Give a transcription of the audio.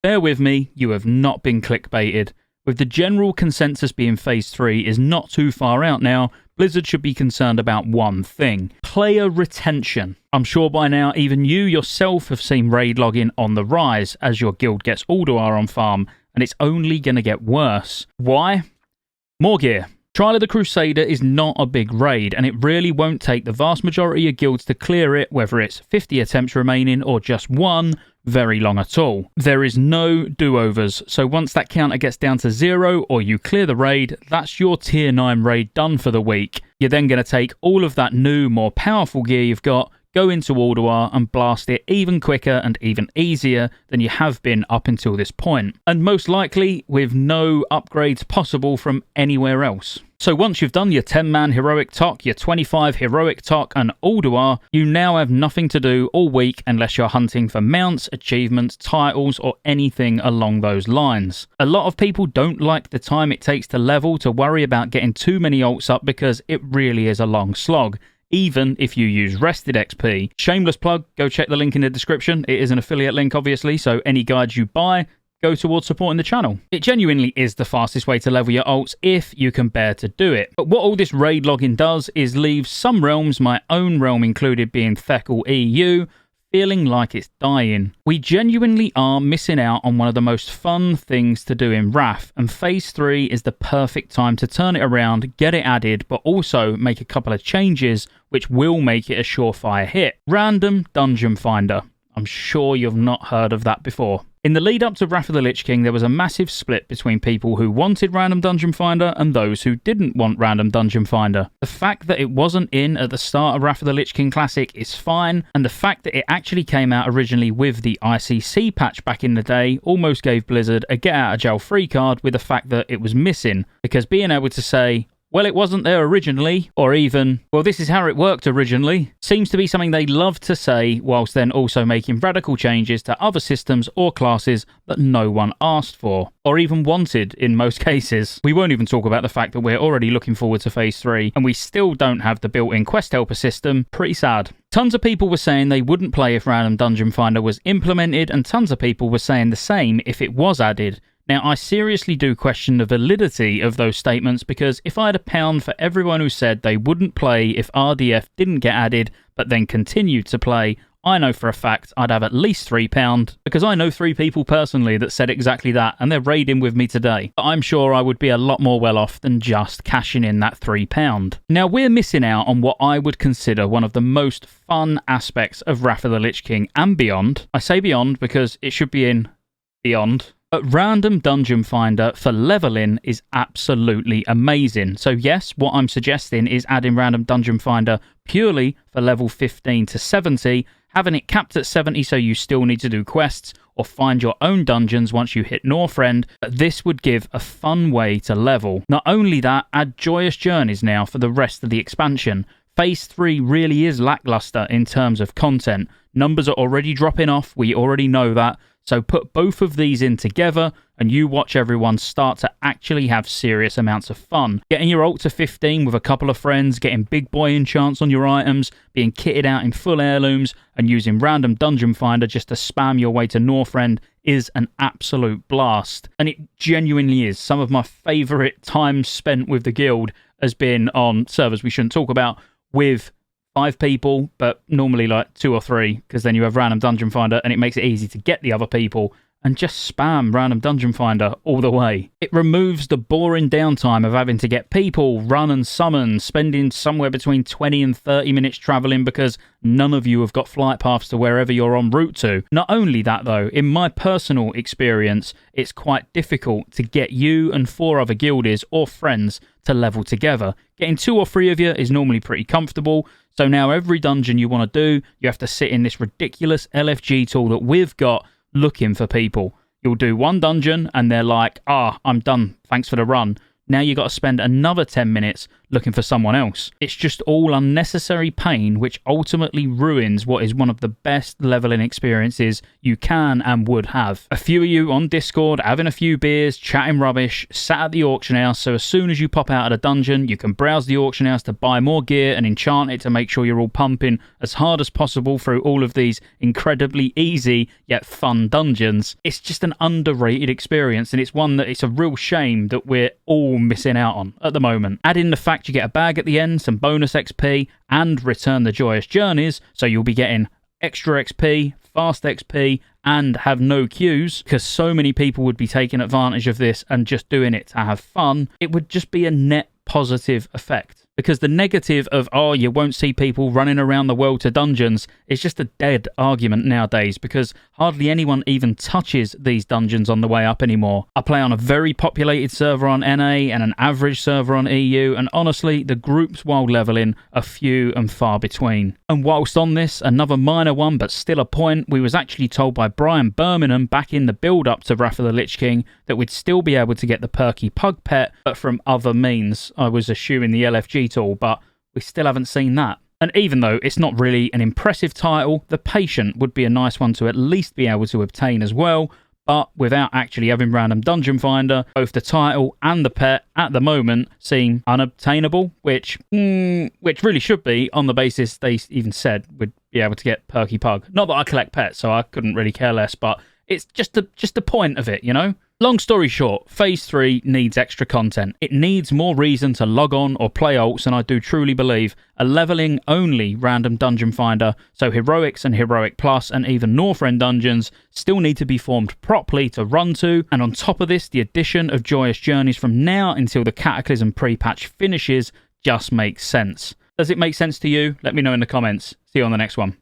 Bear with me, you have not been clickbaited. With the general consensus being Phase 3 is not too far out now, Blizzard should be concerned about one thing: player retention. I'm sure by now even you yourself have seen raid login on the rise as your guild gets Alduar on farm, and it's only going to get worse. Why? More gear. Trial of the Crusader is not a big raid, and it really won't take the vast majority of guilds to clear it, whether it's 50 attempts remaining or just one, very long at all. There is no do-overs, so once that counter gets down to 0 or you clear the raid, that's your tier 9 raid done for the week. You're then going to take all of that new, more powerful gear you've got, go into Alduar and blast it even quicker and even easier than you have been up until this point. And most likely with no upgrades possible from anywhere else. So once you've done your 10-man heroic TOC, your 25 heroic TOC and Alduar, you now have nothing to do all week unless you're hunting for mounts, achievements, titles or anything along those lines. A lot of people don't like the time it takes to level to worry about getting too many ults up because it really is a long slog, even if you use rested XP. Shameless plug, go check the link in the description. It is an affiliate link obviously, so any guides you buy go towards supporting the channel. It genuinely is the fastest way to level your ults if you can bear to do it. But what all this raid logging does is leave some realms, my own realm included being Thekel EU, feeling like it's dying. We genuinely are missing out on one of the most fun things to do in Wrath, and Phase 3 is the perfect time to turn it around, get it added, but also make a couple of changes which will make it a surefire hit. Random Dungeon Finder. I'm sure you've not heard of that before. In the lead up to Wrath of the Lich King, there was a massive split between people who wanted Random Dungeon Finder and those who didn't want Random Dungeon Finder. The fact that it wasn't in at the start of Wrath of the Lich King Classic is fine, and the fact that it actually came out originally with the ICC patch back in the day almost gave Blizzard a get out of jail free card with the fact that it was missing, because being able to say, well, it wasn't there originally, or even, well, this is how it worked originally, seems to be something they love to say, whilst then also making radical changes to other systems or classes that no one asked for, or even wanted in most cases. We won't even talk about the fact that we're already looking forward to Phase 3, and we still don't have the built-in quest helper system. Pretty sad. Tons of people were saying they wouldn't play if Random Dungeon Finder was implemented, and tons of people were saying the same if it was added. Now, I seriously do question the validity of those statements, because if I had £1 for everyone who said they wouldn't play if RDF didn't get added, but then continued to play, I know for a fact I'd have at least £3, because I know 3 people personally that said exactly that, and they're raiding with me today. But I'm sure I would be a lot more well off than just cashing in that £3. Now, we're missing out on what I would consider one of the most fun aspects of Wrath of the Lich King and beyond. I say beyond because it should be in beyond. But Random Dungeon Finder for leveling is absolutely amazing. So yes, what I'm suggesting is adding Random Dungeon Finder purely for level 15 to 70, having it capped at 70 so you still need to do quests or find your own dungeons once you hit Northrend, but this would give a fun way to level. Not only that, add Joyous Journeys now for the rest of the expansion. Phase 3 really is lackluster in terms of content. Numbers are already dropping off, we already know that. So put both of these in together and you watch everyone start to actually have serious amounts of fun. Getting your ult to 15 with a couple of friends, getting big boy enchants on your items, being kitted out in full heirlooms, and using Random Dungeon Finder just to spam your way to Northrend is an absolute blast. And it genuinely is. Some of my favourite time spent with the guild has been on servers we shouldn't talk about with 5 people, but normally like 2 or 3, because then you have Random Dungeon Finder and it makes it easy to get the other people and just spam Random Dungeon Finder all the way. It removes the boring downtime of having to get people, run and summon, spending somewhere between 20 and 30 minutes travelling because none of you have got flight paths to wherever you're en route to. Not only that though, in my personal experience, it's quite difficult to get you and 4 other guildies or friends to level together. Getting 2 or 3 of you is normally pretty comfortable, so now every dungeon you want to do, you have to sit in this ridiculous LFG tool that we've got looking for people. You'll do one dungeon and they're like, I'm done, thanks for the run. Now you've got to spend another 10 minutes looking for someone else. It's just all unnecessary pain, which ultimately ruins what is one of the best leveling experiences you can and would have. A few of you on Discord having a few beers, chatting rubbish, sat at the auction house, so as soon as you pop out of the dungeon, you can browse the auction house to buy more gear and enchant it to make sure you're all pumping as hard as possible through all of these incredibly easy yet fun dungeons. It's just an underrated experience, and it's one that it's a real shame that we're all missing out on at the moment. Add in the fact you get a bag at the end, some bonus XP, and return the joyous journeys, so you'll be getting extra XP, fast XP, and have no queues, because so many people would be taking advantage of this and just doing it to have fun. It would just be a net positive effect. Because the negative of, oh, you won't see people running around the world to dungeons is just a dead argument nowadays, because hardly anyone even touches these dungeons on the way up anymore. I play on a very populated server on NA and an average server on EU, and honestly, the groups while leveling are few and far between. And whilst on this, another minor one but still a point, we was actually told by Brian Birmingham back in the build-up to Wrath of the Lich King that we'd still be able to get the perky pug pet, but from other means. I was assuming the LFG tool, but we still haven't seen that. And even though it's not really an impressive title, the Patient would be a nice one to at least be able to obtain as well, but without actually having random dungeon finder, both the title and the pet at the moment seem unobtainable, which really should be, on the basis they even said we'd be able to get perky pug. Not that I collect pets, so I couldn't really care less, but it's just the point of it, you know? Long story short, Phase 3 needs extra content. It needs more reason to log on or play alts, and I do truly believe a leveling only random dungeon finder, so Heroics and Heroic Plus and even Northrend dungeons still need to be formed properly to run to, and on top of this, the addition of Joyous Journeys from now until the Cataclysm pre-patch finishes just makes sense. Does it make sense to you? Let me know in the comments. See you on the next one.